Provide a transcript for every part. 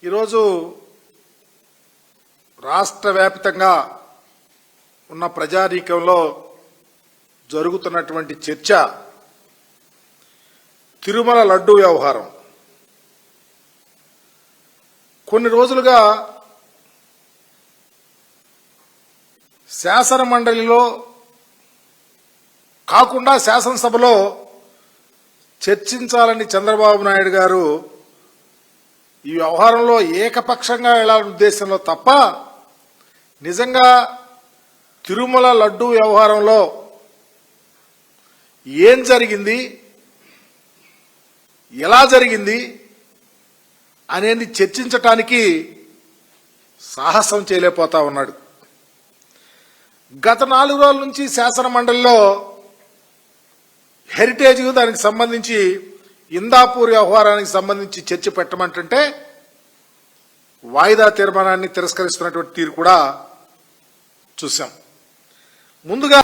ఈరోజు రాష్ట్ర వ్యాప్తంగా ఉన్న ప్రజానీకంలో జరుగుతున్నటువంటి చర్చ తిరుమల లడ్డూ వ్యవహారం. కొన్ని రోజులుగా శాసన మండలిలో కాకుండా శాసనసభలో చర్చించాలని చంద్రబాబు నాయుడు గారు ఈ వ్యవహారంలో ఏకపక్షంగా వెళ్లాలనే ఉద్దేశంలో తప్ప నిజంగా తిరుమల లడ్డూ వ్యవహారంలో ఏం జరిగింది, ఎలా జరిగింది అనేది చర్చించటానికి సాహసం చేయలేకపోతా ఉన్నాడు. గత 4 రోజుల నుంచి శాసన మండలిలో హెరిటేజ్ దానికి సంబంధించి ఇందాపూర్ వ్యవహారానికి సంబంధించి చర్చ పెట్టమంటుంటే వాయిదా తీర్మానాన్ని తిరస్కరిస్తున్నటువంటి తీరు కూడా చూశాం. ముందుగా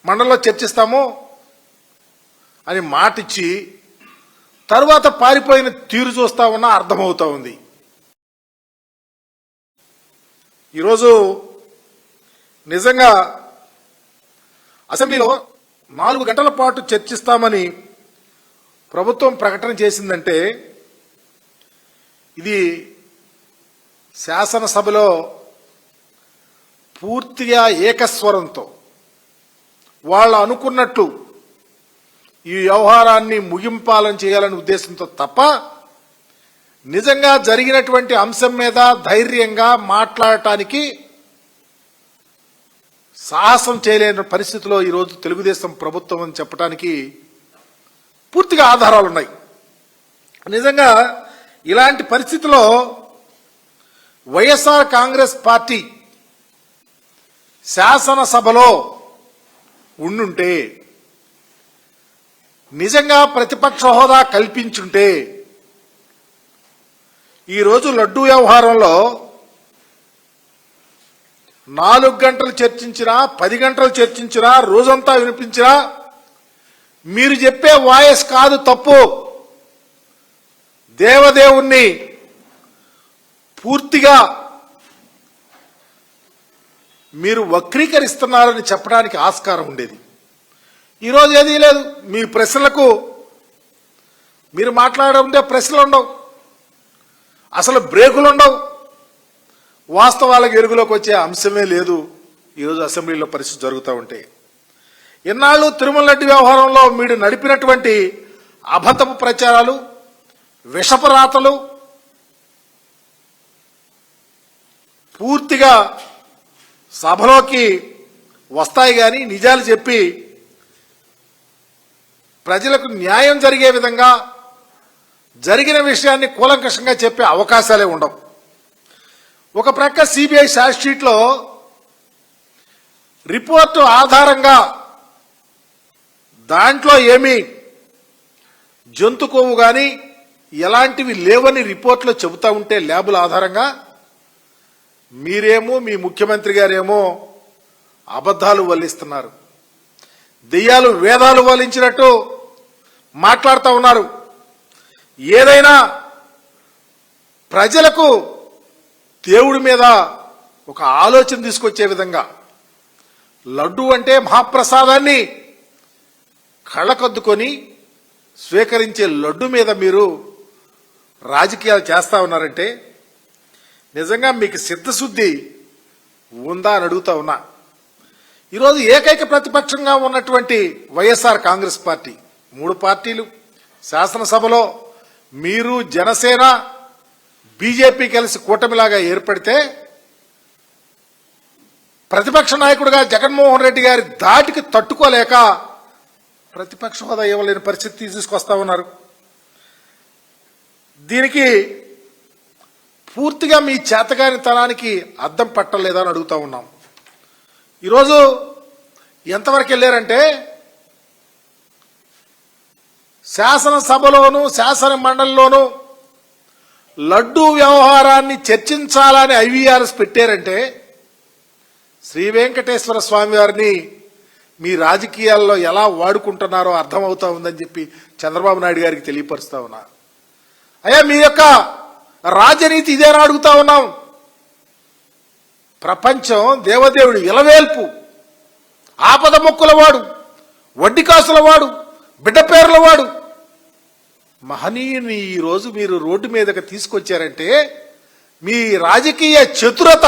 మండలిలో చర్చిస్తాము అని మాటిచ్చి తరువాత పారిపోయిన తీరు చూస్తా ఉన్నా అర్థమవుతా ఉంది. ఈరోజు నిజంగా అసెంబ్లీలో 4 గంటల పాటు చర్చిస్తామని ప్రభుత్వం ప్రకటన చేసిందంటే ఇది శాసనసభలో పూర్తిగా ఏకస్వరంతో వాళ్ళు అనుకున్నట్టు ఈ వ్యవహారాన్ని ముగింపాలని చేయాలనే ఉద్దేశంతో తప్ప నిజంగా జరిగినటువంటి అంశం మీద ధైర్యంగా మాట్లాడటానికి సాహసం చేయలేని పరిస్థితిలో ఈరోజు తెలుగుదేశం ప్రభుత్వం అని చెప్పడానికి పూర్తిగా ఆధారాలున్నాయి. నిజంగా ఇలాంటి పరిస్థితిలో వైఎస్ఆర్ కాంగ్రెస్ పార్టీ శాసనసభలో ఉండుంటే, నిజంగా ప్రతిపక్ష హోదా కల్పించుంటే ఈరోజు లడ్డూ వ్యవహారంలో 4 గంటలు చర్చించినా 10 గంటలు చర్చించినా రోజంతా వినిపించినా మీరు చెప్పే వాయిస్ కాదు తప్పు, దేవదేవుణ్ణి పూర్తిగా మీరు వక్రీకరిస్తున్నారని చెప్పడానికి ఆస్కారం ఉండేది. ఈరోజు ఏదీ లేదు. మీ ప్రశ్నలకు మీరు మాట్లాడుంటే ప్రశ్నలు ఉండవు, అసలు బ్రేకులు ఉండవు, వాస్తవాలకు ఎరుగులోకి వచ్చే అంశమే లేదు. ఈరోజు అసెంబ్లీలో పరిస్థితి జరుగుతూ ఉంటే ఎన్నాళ్ళు తిరుమల లడ్డు వ్యవహారంలో మీరు నడిపినటువంటి అబద్ధపు ప్రచారాలు, విషపు రాతలు పూర్తిగా సభలోకి వస్తాయి. కానీ నిజాలు చెప్పి ప్రజలకు న్యాయం జరిగే విధంగా జరిగిన విషయాన్ని కూలంకషంగా చెప్పే అవకాశాలే ఉండవు. ఒక ప్రక్క సిబిఐ ఛార్జ్ షీట్లో రిపోర్టు ఆధారంగా దాంట్లో ఏమీ జంతు కొవ్వు కానీ ఎలాంటివి లేవని రిపోర్ట్లో చెబుతా ఉంటే ల్యాబుల ఆధారంగా మీరేమో మీ ముఖ్యమంత్రి గారేమో అబద్ధాలు వల్లిస్తున్నారు, దెయ్యాలు వేదాలు వల్లించినట్టు మాట్లాడుతూ ఉన్నారు. ఏదైనా ప్రజలకు దేవుడి మీద ఒక ఆలోచన తీసుకొచ్చే విధంగా లడ్డు అంటే మహాప్రసాదాన్ని కళ్ళకద్దుకొని స్వీకరించే లడ్డు మీద మీరు రాజకీయాలు చేస్తా ఉన్నారంటే నిజంగా మీకు సిద్ధశుద్ధి ఉందా అని అడుగుతా ఉన్నా. ఈరోజు ఏకైక ప్రతిపక్షంగా ఉన్నటువంటి వైఎస్ఆర్ కాంగ్రెస్ పార్టీ, 3 పార్టీలు శాసనసభలో మీరు జనసేన బీజేపీ కలిసి కూటమిలాగా ఏర్పడితే ప్రతిపక్ష నాయకుడిగా జగన్మోహన్ రెడ్డి గారి దాటికి తట్టుకోలేక ప్రతిపక్ష హోదా ఇవ్వలేని పరిస్థితి తీసుకొస్తా ఉన్నారు. దీనికి పూర్తిగా మీ చేతగానితనానికి అద్దం పట్టలేదా అని అడుగుతా ఉన్నాం. ఈరోజు ఎంతవరకు వెళ్ళారంటే శాసనసభలోనూ శాసన మండలిలోనూ లడ్డూ వ్యవహారాన్ని చర్చించాలని ఐవీఆర్ఎస్ పెట్టారంటే శ్రీ వెంకటేశ్వర స్వామి వారిని మీ రాజకీయాల్లో ఎలా వాడుకుంటున్నారో అర్థమవుతా ఉందని చెప్పి చంద్రబాబు నాయుడు గారికి తెలియపరుస్తా ఉన్నా. అయ్యా మీ యొక్క రాజనీతి ఇదేనా అడుగుతా ఉన్నాం. ప్రపంచం దేవదేవుడు ఇలవేల్పు, ఆపద మొక్కులవాడు, వడ్డీ కాసులవాడు, బిడ్డ పేర్లవాడు మహనీయుని ఈరోజు మీరు రోడ్డు మీదకి తీసుకొచ్చారంటే మీ రాజకీయ చతురత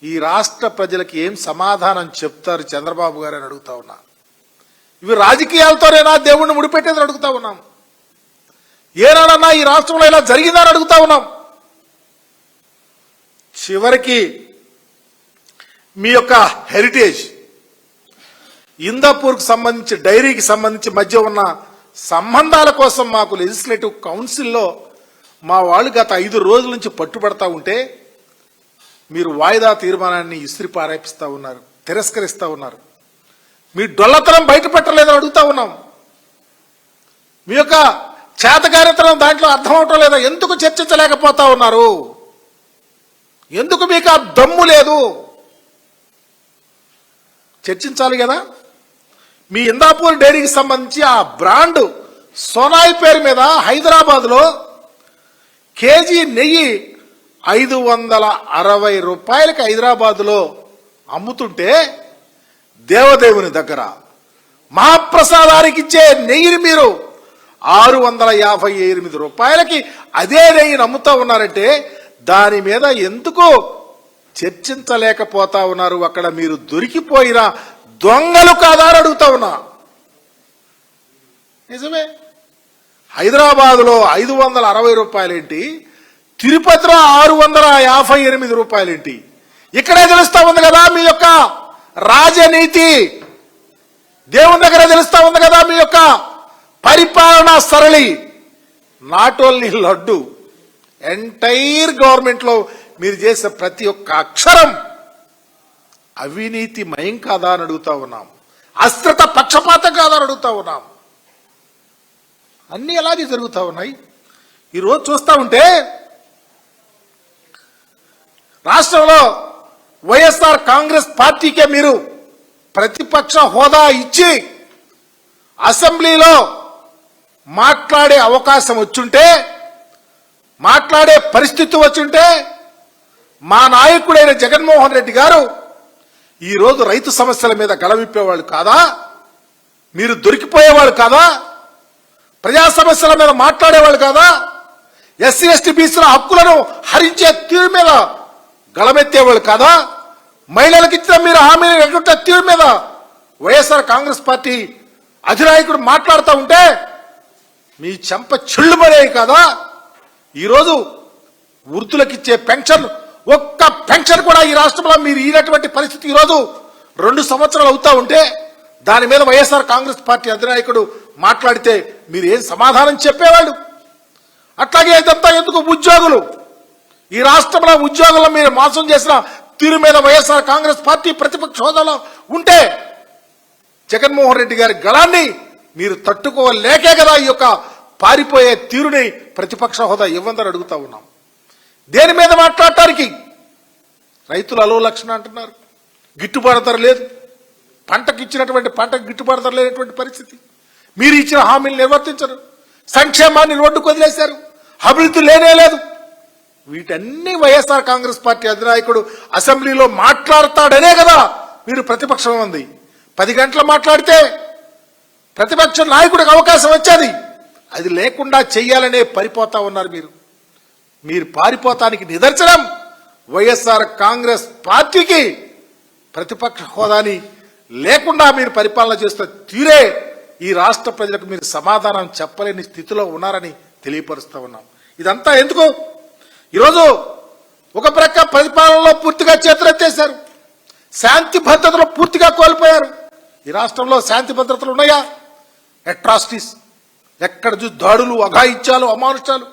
ఈ రాష్ట్ర ప్రజలకి ఏం సమాధానం చెప్తారు చంద్రబాబు గారు అని అడుగుతా ఉన్నా. ఇవి రాజకీయాలతోనేనా దేవుణ్ణి ముడిపెట్టేదని అడుగుతా ఉన్నాం. ఏనాడన్నా ఈ రాష్ట్రంలో ఇలా జరిగిందని అడుగుతా ఉన్నాం. చివరికి మీ యొక్క హెరిటేజ్ ఇందాపూర్కు సంబంధించి డైరీకి సంబంధించి మధ్య ఉన్న సంబంధాల కోసం మాకు లెజిస్లేటివ్ కౌన్సిల్లో మా వాళ్ళు గత 5 రోజుల నుంచి పట్టుబడతా ఉంటే మీరు వాయిదా తీర్మానాన్ని ఇస్త్రీ పారేపిస్తా ఉన్నారు, తిరస్కరిస్తా ఉన్నారు. మీ డొల్లతనం బయటపెట్టలేదని అడుగుతా ఉన్నాం. మీ యొక్క చేతగారితనం దాంట్లో అర్థం అవటం లేదా? ఎందుకు చర్చించలేకపోతా ఉన్నారు? ఎందుకు మీకు ఆ దమ్ము లేదు? చర్చించాలి కదా. మీ ఇందాపూర్ డైరీకి సంబంధించి ఆ బ్రాండ్ సోనాయి పేరు మీద హైదరాబాద్లో కేజీ నెయ్యి 560 రూపాయలకి హైదరాబాద్లో అమ్ముతుంటే దేవదేవుని దగ్గర మహాప్రసాదానికి ఇచ్చే నెయ్యిని మీరు 658 రూపాయలకి అదే నెయ్యిని అమ్ముతా ఉన్నారంటే దాని మీద ఎందుకు చర్చించలేకపోతా ఉన్నారు? అక్కడ మీరు దొరికిపోయిన దొంగలు కాదా అని అడుగుతా ఉన్నా. నిజమే, హైదరాబాద్లో 560 రూపాయలేంటి, తిరుపతిలో 658 రూపాయలేంటి? ఇక్కడే తెలుస్తా ఉంది కదా మీ యొక్క రాజనీతి. దేవుని దగ్గర తెలుస్తా ఉంది కదా మీ యొక్క పరిపాలనా సరళి. Not only laddu, entire government లో మీరు చేసే ప్రతి ఒక్క అక్షరం అవినీతి మయం కాదా అని అడుగుతా ఉన్నాం. అశ్రత పక్షపాతం కాదా అని అడుగుతా ఉన్నాం. అన్ని అలాగే జరుగుతూ ఉన్నాయి. ఈరోజు చూస్తూ ఉంటే రాష్ట్రంలో వైఎస్ఆర్ కాంగ్రెస్ పార్టీకే మీరు ప్రతిపక్ష హోదా ఇచ్చి అసెంబ్లీలో మాట్లాడే అవకాశం వచ్చుంటే, మాట్లాడే పరిస్థితి వచ్చుంటే మా నాయకుడైన జగన్మోహన్ రెడ్డి గారు ఈరోజు రైతు సమస్యల మీద గళవిప్పేవాళ్ళు కాదా? మీరు దొరికిపోయేవాళ్ళు కాదా? ప్రజా సమస్యల మీద మాట్లాడేవాళ్ళు కాదా? ఎస్సీ ఎస్టీ బీసీల హక్కులను హరించే తీరు మీద గళమెత్తేవాళ్ళు కాదా? మహిళలకు ఇచ్చిన మీరు హామీలు ఎటువంటి తీరు మీద వైఎస్ఆర్ కాంగ్రెస్ పార్టీ అధినాయకుడు మాట్లాడుతూ ఉంటే మీ చెంప చెల్లుమనేవి కాదా? ఈరోజు వృద్ధులకిచ్చే పెన్షన్, ఒక్క పెన్షన్ కూడా ఈ రాష్ట్రంలో మీరు ఈనటువంటి పరిస్థితి ఈరోజు 2 సంవత్సరాలు అవుతా ఉంటే దాని మీద వైఎస్ఆర్ కాంగ్రెస్ పార్టీ అధినాయకుడు మాట్లాడితే మీరు ఏం సమాధానం చెప్పేవాళ్ళు? అట్లాగే ఇదంతా ఎందుకు? ఉద్యోగులు, ఈ రాష్ట్రంలో ఉద్యోగులను మీరు మోసం చేసిన తీరు మీద వైఎస్ఆర్ కాంగ్రెస్ పార్టీ ప్రతిపక్ష హోదాలో ఉంటే జగన్మోహన్ రెడ్డి గారి గళాన్ని మీరు తట్టుకోలేకే కదా ఈ యొక్క పారిపోయే తీరుని ప్రతిపక్ష హోదా ఇవ్వందని అడుగుతా ఉన్నాం. దేని మీద మాట్లాడటానికి? రైతులు అలో లక్షణ అంటున్నారు, గిట్టుబాటు ధర లేదు, పంటకు ఇచ్చినటువంటి పంటకు గిట్టుబాటు ధర లేనటువంటి పరిస్థితి. మీరు ఇచ్చిన హామీలు నిర్వర్తించరు, సంక్షేమాన్ని రోడ్డుకు వదిలేశారు, అభివృద్ధి లేనే లేదు. వీటన్ని వైఎస్ఆర్ కాంగ్రెస్ పార్టీ అధినాయకుడు అసెంబ్లీలో మాట్లాడతాడనే కదా మీరు ప్రతిపక్షం ఉంది. 10 గంటలు మాట్లాడితే ప్రతిపక్ష నాయకుడికి అవకాశం వచ్చేది, అది లేకుండా చెయ్యాలనే పరిపోతా ఉన్నారు మీరు. మీరు పారిపోతానికి నిదర్శనం వైఎస్ఆర్ కాంగ్రెస్ పార్టీకి ప్రతిపక్ష హోదాని లేకుండా మీరు పరిపాలన చేస్తూ తీరే ఈ రాష్ట్ర ప్రజలకు మీరు సమాధానం చెప్పలేని స్థితిలో ఉన్నారని తెలియపరుస్తూ ఉన్నాం. ఇదంతా ఎందుకు? ఈరోజు ఒక ప్రక్క పరిపాలనలో పూర్తిగా చేతులెత్తేశారు, శాంతి భద్రతలు పూర్తిగా కోల్పోయారు. ఈ రాష్ట్రంలో శాంతి భద్రతలు ఉన్నాయా? అట్రాసిటీస్, ఎక్కడ చూసి దాడులు, అఘాయిత్యాలు, అమానుషాలు.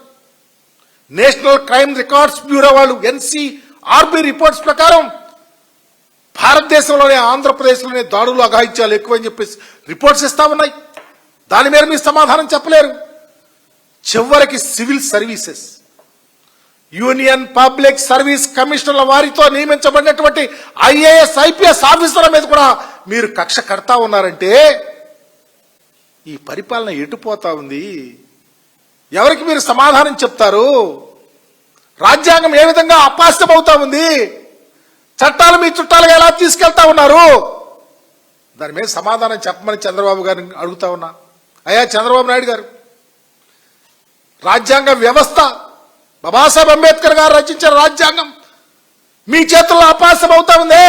నేషనల్ క్రైమ్ రికార్డ్స్ బ్యూరో వాళ్ళు NCRB రిపోర్ట్స్ ప్రకారం భారతదేశంలోనే ఆంధ్రప్రదేశ్లోనే దాడులు, అఘాయిత్యాలు ఎక్కువని చెప్పేసి రిపోర్ట్స్ ఇస్తా ఉన్నాయి. దాని మీద మీరు సమాధానం చెప్పలేరు. చివరికి civil services, union public service కమిషనర్ల వారితో నియమించబడినటువంటి IAS IPS ఆఫీసర్ల మీద కూడా మీరు కక్ష కడతా ఉన్నారంటే ఈ పరిపాలన ఎటుపోతా ఉంది? ఎవరికి మీరు సమాధానం చెప్తారు? రాజ్యాంగం ఏ విధంగా అపాస్యమవుతా ఉంది? చట్టాలు మీ చుట్టాలుగా ఎలా తీసుకెళ్తా ఉన్నారు? దాని మీద సమాధానం చెప్పమని చంద్రబాబు గారిని అడుగుతా ఉన్నా. అయ్యా చంద్రబాబు నాయుడు గారు, రాజ్యాంగ వ్యవస్థ బాబాసాహెబ్ అంబేద్కర్ గారు రచించిన రాజ్యాంగం మీ చేతుల్లో అపాస్యం అవుతా ఉందే,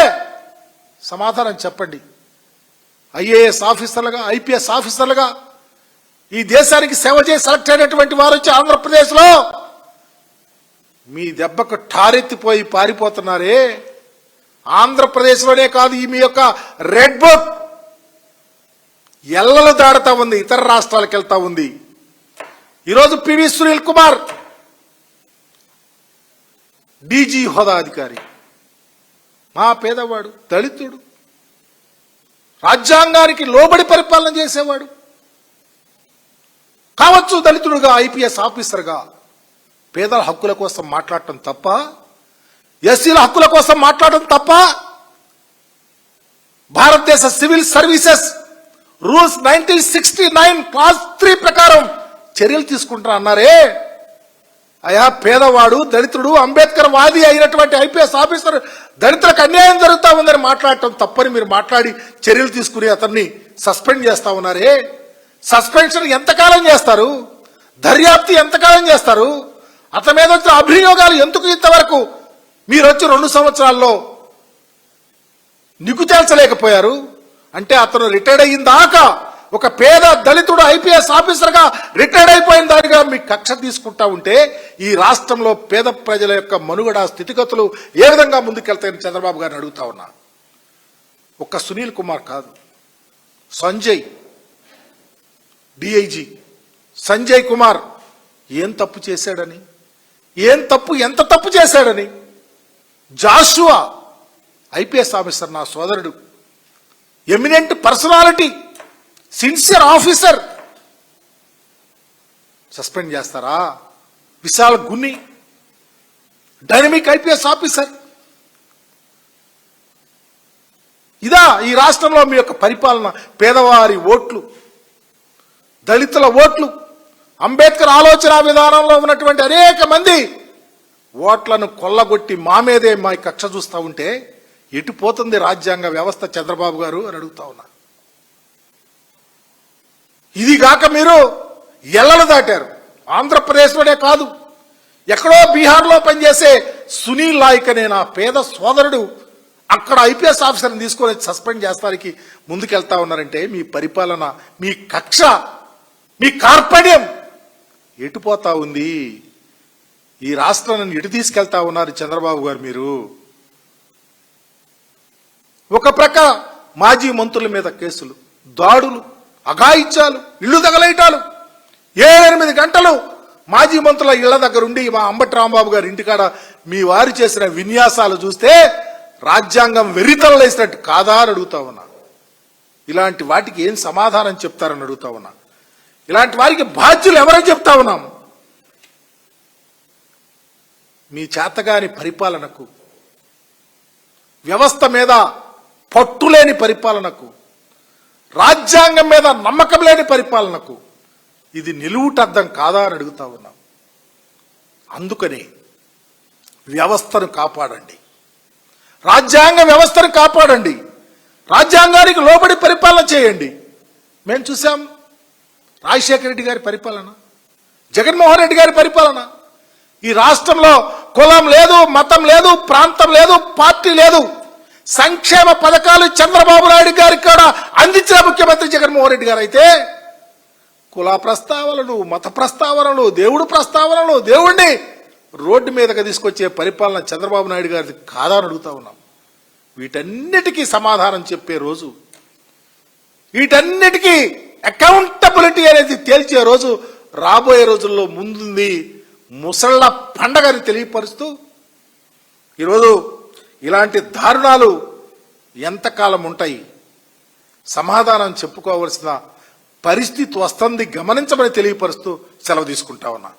సమాధానం చెప్పండి. ఐఏఎస్ ఆఫీసర్లుగా, ఐపీఎస్ ఆఫీసర్లుగా ఈ దేశానికి సేవ చేసి సెలెక్ట్ అయినటువంటి వారు వచ్చి ఆంధ్రప్రదేశ్లో మీ దెబ్బకు ఠారెత్తిపోయి పారిపోతున్నారే. ఆంధ్రప్రదేశ్లోనే కాదు, ఈ మీ యొక్క రెడ్ బుక్ ఎల్లలు దాడుతా ఉంది, ఇతర రాష్ట్రాలకు వెళ్తా ఉంది. ఈరోజు పివి సునీల్ కుమార్ డీజీ హోదా అధికారి, మా పేదవాడు, దళితుడు, రాజ్యాంగానికి లోబడి పరిపాలన చేసేవాడు కావచ్చు, దళితుడుగా, ఐపీఎస్ ఆఫీసర్గా పేదల హక్కుల కోసం మాట్లాడటం తప్ప, ఎస్సీల హక్కుల కోసం మాట్లాడటం తప్ప, భారతదేశ సివిల్ సర్వీసెస్ రూల్స్ 1969 క్లాస్ 3 ప్రకారం చర్యలు తీసుకుంటారా అన్నారే. అయా పేదవాడు, దళితుడు, అంబేద్కర్ వాది అయినటువంటి ఐపీఎస్ ఆఫీసర్ దళితులకు అన్యాయం జరుగుతూ ఉందని మాట్లాడటం తప్పని మీరు మాట్లాడి చర్యలు తీసుకుని అతన్ని సస్పెండ్ చేస్తా ఉన్నారే. సస్పెన్షన్ ఎంతకాలం చేస్తారు? దర్యాప్తు ఎంతకాలం చేస్తారు? అతని మీద వచ్చిన అభియోగాలు ఎందుకు ఇంతవరకు మీరు వచ్చి 2 సంవత్సరాల్లో నిగ్గు తేల్చలేకపోయారు? అంటే అతను రిటైర్డ్ అయిన దాకా ఒక పేద దళితుడు ఐపీఎస్ ఆఫీసర్గా రిటైర్డ్ అయిపోయిన దానిగా మీ కక్ష తీసుకుంటా ఉంటే ఈ రాష్ట్రంలో పేద ప్రజల యొక్క మనుగడ స్థితిగతులు ఏ విధంగా ముందుకెళ్తాయని చంద్రబాబు గారిని అడుగుతా ఉన్నా. ఒక్క సునీల్ కుమార్ కాదు, సంజయ్ డిఐజీ సంజయ్ కుమార్ ఏం తప్పు చేశాడని, ఎంత తప్పు చేశాడని, జాషువా ఐపీఎస్ ఆఫీసర్, నా సోదరుడు, eminent personality, sincere officer, suspend చేస్తారా? Vishal Gunni dynamic IPS officer. ఇదా ఈ రాష్ట్రంలో మీ యొక్క పరిపాలన? పేదవారి ఓట్లు, దళితుల ఓట్లు, అంబేద్కర్ ఆలోచన విధానంలో ఉన్నటువంటి అనేక మంది ఓట్లను కొల్లగొట్టి మా మీదే మా కక్ష చూస్తూ ఉంటే ఎటు పోతుంది రాజ్యాంగ వ్యవస్థ చంద్రబాబు గారు అని అడుగుతా ఉన్నా. ఇది కాక మీరు ఎల్లలు దాటారు. ఆంధ్రప్రదేశ్లోనే కాదు, ఎక్కడో బీహార్లో పనిచేసే సునీల్ నాయక్ అనే నా పేద సోదరుడు అక్కడ ఐపీఎస్ ఆఫీసర్ని తీసుకొని సస్పెండ్ చేస్తానికి ముందుకెళ్తా ఉన్నారంటే మీ పరిపాలన, మీ కక్ష, మీ కార్పణ్యం ఎటుపోతా ఉంది? ఈ రాష్ట్రాన్ని ఎటు తీసుకెళ్తా ఉన్నారు చంద్రబాబు గారు మీరు? ఒక ప్రక్క మాజీ మంత్రుల మీద కేసులు, దాడులు, అఘాయిత్యాలు, ఇళ్లు తగలేయటాలు, 7-8 గంటలు మాజీ మంత్రుల ఇళ్ల దగ్గర ఉండి మా అంబటి రాంబాబు గారి ఇంటికాడ మీ వారు చేసిన విన్యాసాలు చూస్తే రాజ్యాంగం వెర్రితలలేసినట్టు కాదా అని అడుగుతా ఉన్నా. ఇలాంటి వాటికి ఏం సమాధానం చెప్తారని అడుగుతా ఉన్నా. ఇలాంటి వారికి బాధ్యులు ఎవరని చెప్తా ఉన్నాం? మీ చేతగాని పరిపాలనకు, వ్యవస్థ మీద పట్టులేని పరిపాలనకు, రాజ్యాంగం మీద నమ్మకం లేని పరిపాలనకు ఇది నిలువుటద్దం కాదా అని అడుగుతా ఉన్నాం. అందుకని వ్యవస్థను కాపాడండి, రాజ్యాంగ వ్యవస్థను కాపాడండి, రాజ్యాంగానికి లోబడి పరిపాలన చేయండి. మేము చూసాం రాజశేఖర రెడ్డి గారి పరిపాలన, జగన్మోహన్ రెడ్డి గారి పరిపాలన. ఈ రాష్ట్రంలో కులం లేదు, మతం లేదు, ప్రాంతం లేదు, పార్టీ లేదు. సంక్షేమ పథకాలు చంద్రబాబు నాయుడు గారికి కూడా అందించిన ముఖ్యమంత్రి జగన్మోహన్ రెడ్డి గారు అయితే కుల ప్రస్తావనలు, మత ప్రస్తావనలు, దేవుడు ప్రస్తావనలు, దేవుణ్ణి రోడ్డు మీదకి తీసుకొచ్చే పరిపాలన చంద్రబాబు నాయుడు గారిది కాదా అని అడుగుతా ఉన్నాం. వీటన్నిటికీ సమాధానం చెప్పే రోజు, వీటన్నిటికీ అకౌంటబిలిటీ అనేది తేల్చే రోజు రాబోయే రోజుల్లో ముందుంది. ముసళ్ళ పండగని తెలియపరుస్తూ ఈరోజు ఇలాంటి దారుణాలు ఎంతకాలం ఉంటాయి? సమాధానం చెప్పుకోవలసిన పరిస్థితి వస్తుంది, గమనించమని తెలియపరుస్తూ సెలవు తీసుకుంటా ఉన్నా.